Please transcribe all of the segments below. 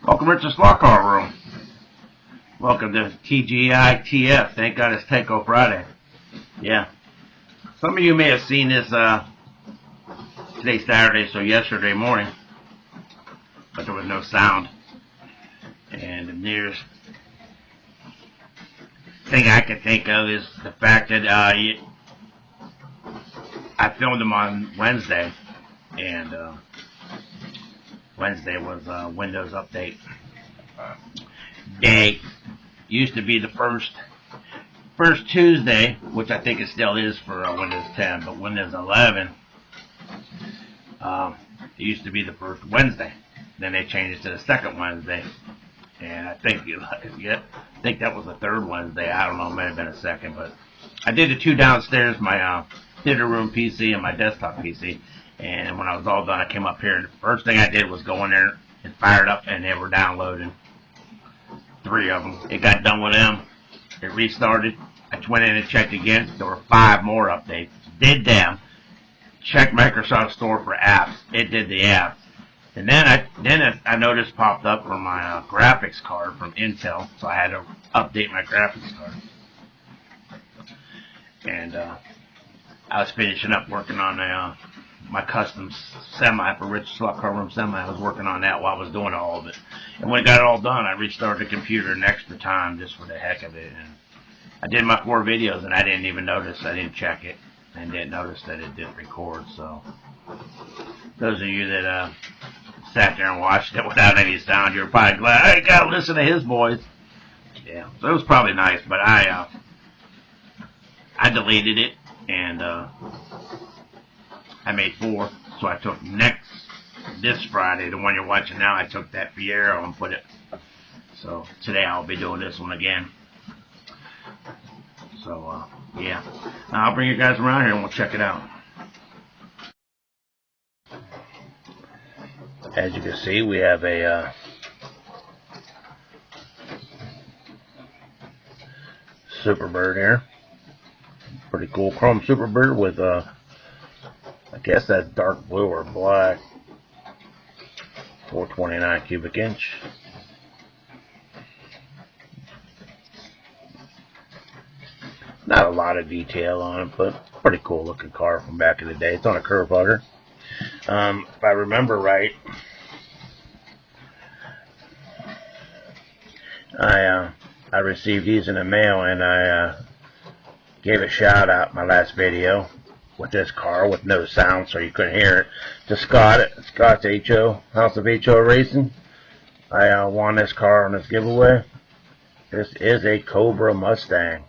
Welcome to the Slot Car Room. Welcome to TGITF. Thank God it's Tyco Friday. Yeah. Some of you may have seen this today's Saturday, so yesterday morning. But there was no sound. And the nearest thing I can think of is the fact that I filmed them on Wednesday. And Wednesday was Windows Update Day. Used to be the first Tuesday, which I think it still is for Windows 10, but Windows 11, it used to be the first Wednesday. Then they changed it to the second Wednesday, and I think that was the third Wednesday. I don't know, it might have been a second, but I did the two downstairs, my theater room PC and my desktop PC. And when I was all done, I came up here, and the first thing I did was go in there and fire it up, and they were downloading. 3 of them. It got done with them. It restarted. I went in and checked again. There were 5 more updates. Did them. Checked Microsoft Store for apps. It did the apps. And then I noticed popped up for my graphics card from Intel, so I had to update my graphics card. And I was finishing up working on my custom semi for Rich Slot Car Room semi. I was working on that while I was doing all of it. And when it got all done, I restarted the computer an extra time just for the heck of it. And I did my 4 videos, and I didn't even notice. I didn't check it, and didn't notice that it didn't record. So those of you that sat there and watched it without any sound, you're probably glad I got to listen to his voice. Yeah, so it was probably nice, but I deleted it, and I made 4, so I took this Friday, the one you're watching now, I took that Fiero and put it, so today I'll be doing this one again. So, yeah, I'll bring you guys around here and we'll check it out. As you can see, we have a Superbird here. Pretty cool chrome Superbird with I guess that's dark blue or black. 429 cubic inch. Not a lot of detail on it, but pretty cool looking car from back in the day. It's on a curve putter. If I remember right, I received these in the mail, and I gave a shout out in my last video with this car with no sound, so you couldn't hear it, to Scott at Scott's House of HO Racing. I won this car on this giveaway. This is a Cobra Mustang,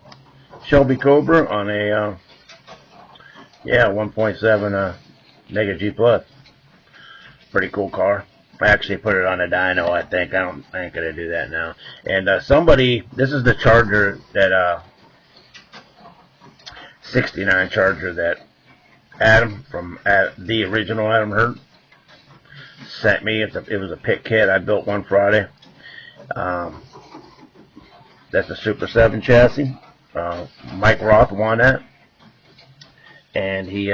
Shelby Cobra on a 1.7 Mega G Plus. Pretty cool car. I actually put it on a dyno, I think. I ain't gonna do that now. And this is the Charger that 69 Charger that Adam from the original Adam Hurt sent me. It was a pit kit. I built one Friday. That's a Super 7 chassis. Mike Roth won that, and he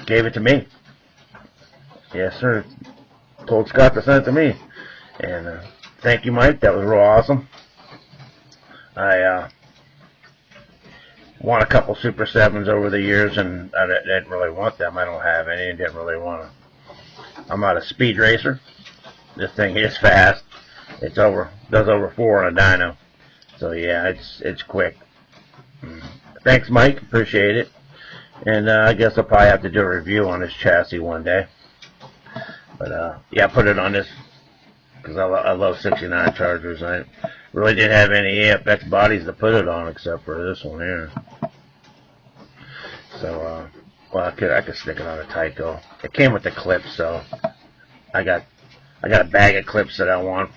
gave it to me. Yes, sir. Told Scott to send it to me, and thank you, Mike. That was real awesome. I won a couple Super 7s over the years, and I didn't really want them. I don't have any, and didn't really want them. I'm not a speed racer. This thing is fast. Does over 4 on a dyno. So yeah, it's quick. Thanks, Mike. Appreciate it. And I guess I'll probably have to do a review on this chassis one day. But yeah, I put it on this because I love 69 Chargers. I really didn't have any AFX bodies to put it on except for this one here. So well, I could stick it on a Tyco. It came with the clips, so I got a bag of clips that I want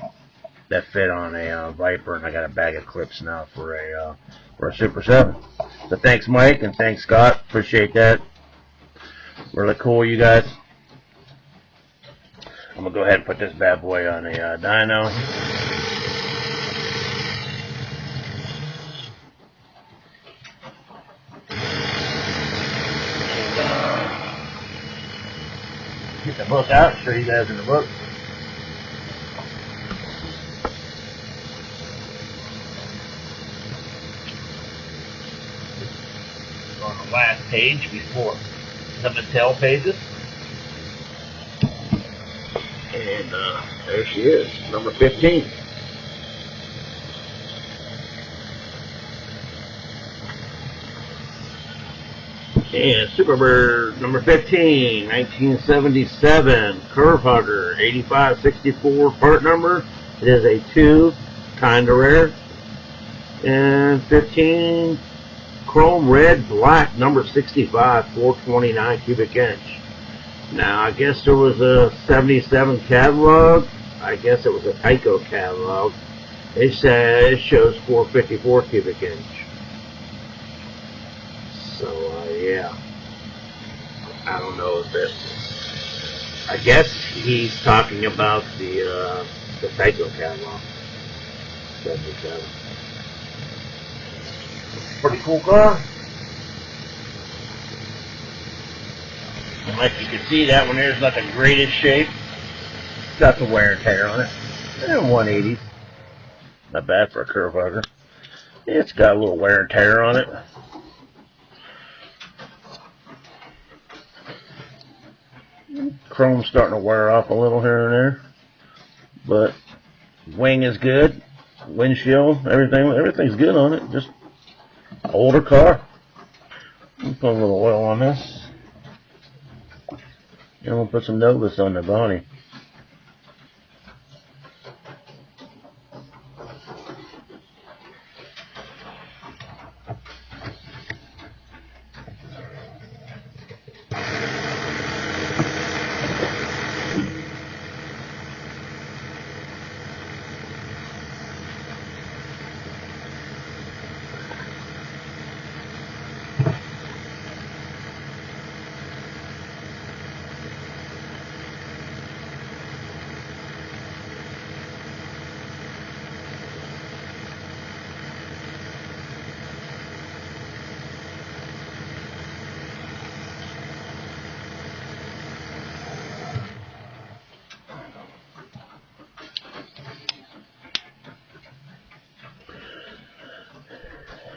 that fit on a Viper, and I got a bag of clips now for a Super 7. So thanks, Mike, and thanks, Scott. Appreciate that. Really cool, you guys. I'm gonna go ahead and put this bad boy on a dyno. Get the book out, show you guys in the book. page before the Mattel pages. And there she is, number 15. And Superbird, number 15, 1977, Curve Hugger, 8564 part number. It is a 2, kinda rare. And 15, chrome red black, number 65, 429 cubic inch. Now, I guess there was a 77 catalog. I guess it was a Tyco catalog. It says it shows 454 cubic inch. So, yeah. I don't know if it's... I guess he's talking about the Tyco catalog. 77. Pretty cool car. And like you can see, that one there's not the greatest shape. Got the wear and tear on it. And 180s. Not bad for a curve hugger. It's got a little wear and tear on it. Chrome's starting to wear off a little here and there. But wing is good. Windshield, everything's good on it. Just an older car. Put a little oil on this. And we'll put some Novus on the body.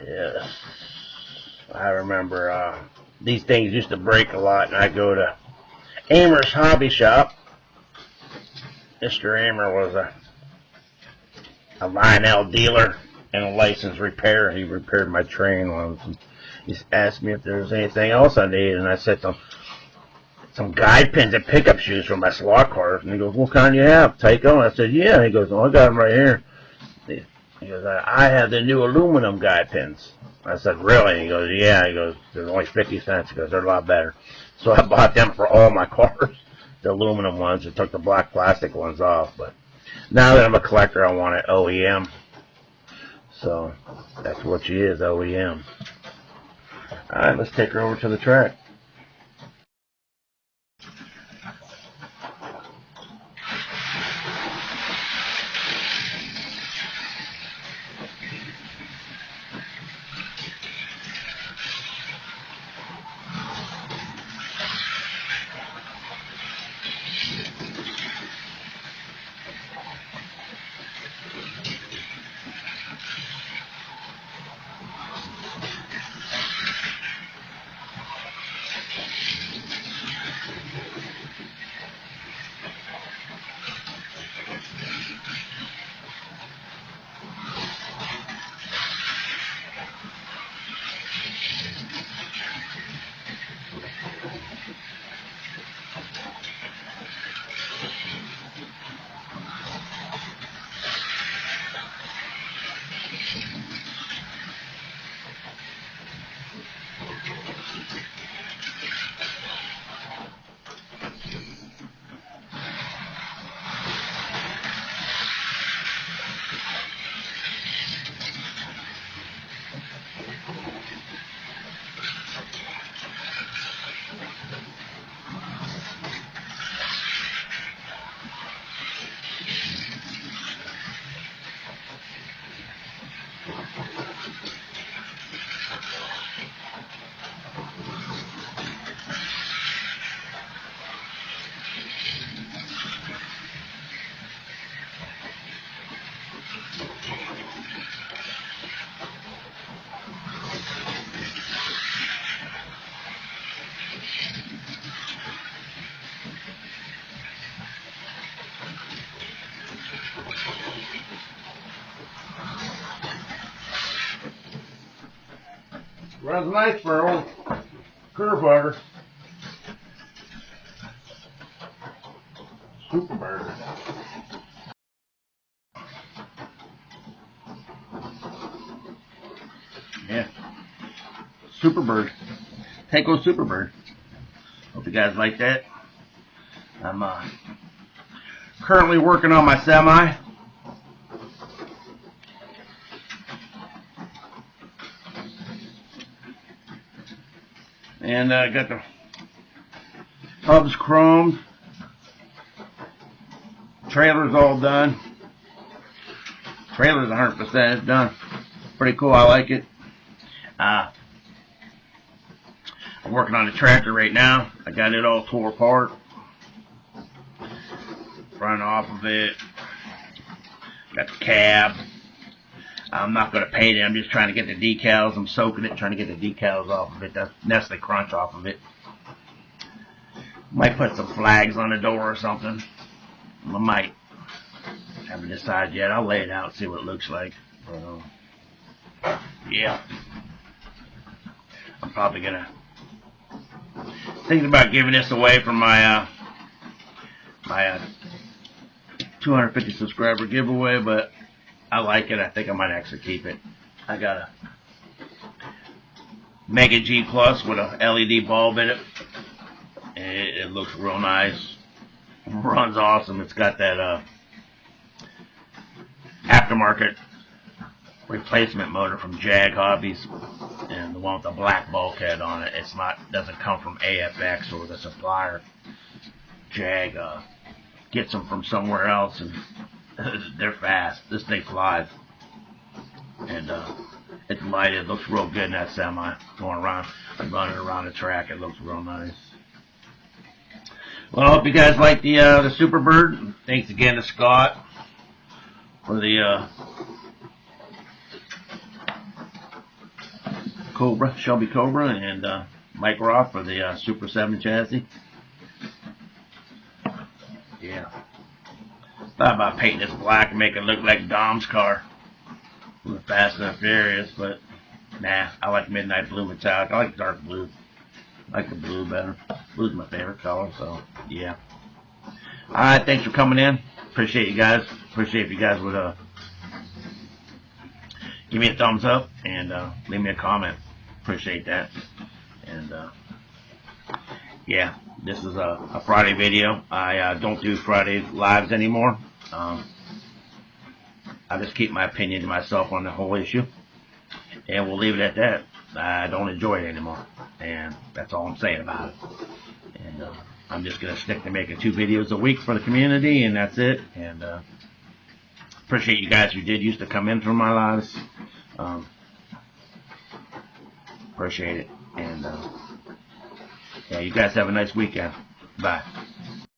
Yes, I remember these things used to break a lot, and I'd go to Amer's Hobby Shop. Mr. Amer was a Lionel dealer and a licensed repairer. He repaired my train once. He asked me if there was anything else I needed, and I said some guide pins and pickup shoes for my slot cars. And he goes, "What kind do you have, Tyco?" And I said, "Yeah." And he goes, "Oh, I got them right here." He goes, "I have the new aluminum guide pins." I said, "Really?" He goes, "Yeah." He goes, "They're only 50 cents. He goes, "They're a lot better." So I bought them for all my cars, the aluminum ones, and took the black plastic ones off. But now that I'm a collector, I want it OEM. So that's what she is, OEM. Alright, let's take her over to the track. Runs nice for an old curve hugger. Superbird. Yeah. Superbird. Tyco Superbird. Hope you guys like that. I'm currently working on my semi. And I got the hubs chromed. Trailer's all done. Trailer's 100%. It's done. Pretty cool. I like it. I'm working on the tractor right now. I got it all tore apart. Front off of it. Got the cab. I'm not going to paint it. I'm just trying to get the decals. I'm soaking it, trying to get the decals off of it. That's Nestle Crunch off of it. Might put some flags on the door or something. I might. Haven't decided yet. I'll lay it out, see what it looks like. Yeah. I'm probably gonna thinking about giving this away for my 250 subscriber giveaway, but I like it. I think I might actually keep it. I got a Mega G Plus with a LED bulb in it. It looks real nice. Runs awesome. It's got that aftermarket replacement motor from Jag Hobbies, and the one with the black bulkhead on it. It's not, doesn't come from AFX or the supplier. Jag gets them from somewhere else, and they're fast. This thing flies, and it's lighted. It looks real good in that semi. Going around, I'm running around the track. It looks real nice. Well, I hope you guys like the Superbird. Thanks again to Scott for the Cobra, Shelby Cobra, and Mike Roth for the Super 7 chassis. Yeah. Thought about painting this black and make it look like Dom's car from the Fast and Furious, but nah, I like midnight blue metallic. I like dark blue. I like the blue better. Blue's my favorite color, so yeah. Alright, thanks for coming in. Appreciate you guys. Appreciate if you guys would give me a thumbs up and leave me a comment. Appreciate that. And yeah, this is a Friday video. I don't do Friday lives anymore. I just keep my opinion to myself on the whole issue, and we'll leave it at that. I don't enjoy it anymore, and that's all I'm saying about it. And I'm just gonna stick to making 2 videos a week for the community, and that's it. And appreciate you guys who did used to come in through my lives. Appreciate it. And yeah, you guys have a nice weekend. Bye.